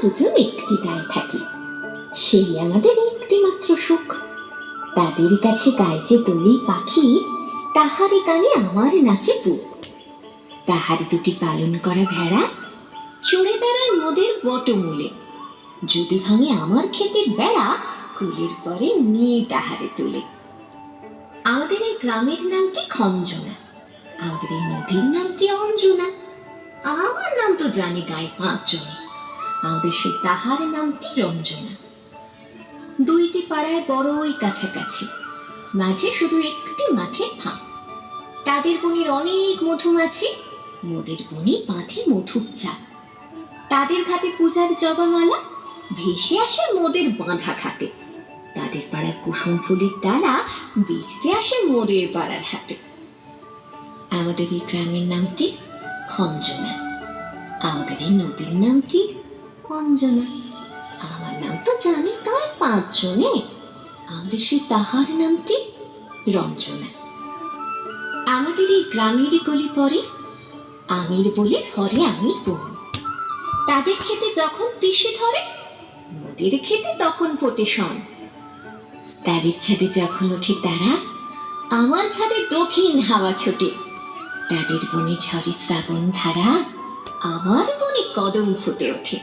দুজন একটি গায়ে থাকি, সেই আমাদের একটি মাত্র সুখ। তাদের কাছে গায়ে যে দোলে পাখি, তাহারি গানে আমার নাচে বুক। তাহার দুটি পালন করা ভেড়া চড়ে বেড়ায় মোদের বটমূলে। যদি ভাঙে আমার ক্ষেতের বেড়া, কুলের পরে নিয়ে তাহারে তুলে। আমাদের এই গ্রামের নামটি খঞ্জনা, আমাদের এই নদীর নামটি অঞ্জনা। আমার নাম তো জানি গায়ে 5 জনে, আমাদের সেই তাহার নামটি রঞ্জনা। দুইটি পাড়ায় বড়ই কাছাকাছি, মাঝে শুধু একটি মাঠের ফাঁক। তাদের বনের অনেক মধুমাছি, মোদের বনে বাঁধে মধুর চাক। তাদের ঘাটে পূজার জবামালা ভেসে আসে মোদের বাঁধা ঘাটে। তাদের পাড়ার কুসুম ফুলের ডালা বেচতে আসে মোদের পাড়ার হাটে। আমাদের এই গ্রামের নামটি খঞ্জনা, আমাদের এই নদীর নামটি অঞ্জনা। আমার নাম তো জানি গায়ে 5 জনে, আমাদের সেই তাহার নামটি রঞ্জনা। আমাদের এই গ্রামেরই গলি পরে আমির বলে ধরে আমির বোন। তাদের খেতে যখন তিসে ধরে, মোদের খেতে তখন ফোটে শন। তাদের ছাদে যখন ওঠে তারা, আমার ছাদে দক্ষিণ হাওয়া ছোটে। তাদের বনে ঝরে শ্রাবণ ধারা, আমার বনে কদম ফুটে ওঠে।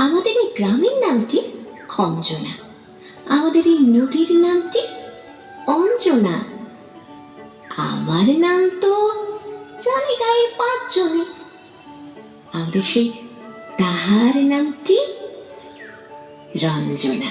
আমাদের এই গ্রামের নামটি খঞ্জনা, আমাদের এই নদীর নামটি অঞ্জনা। আমার নাম তো জানি গায়ে 5 জনে, আমাদের সেই তাহার নামটি রঞ্জনা।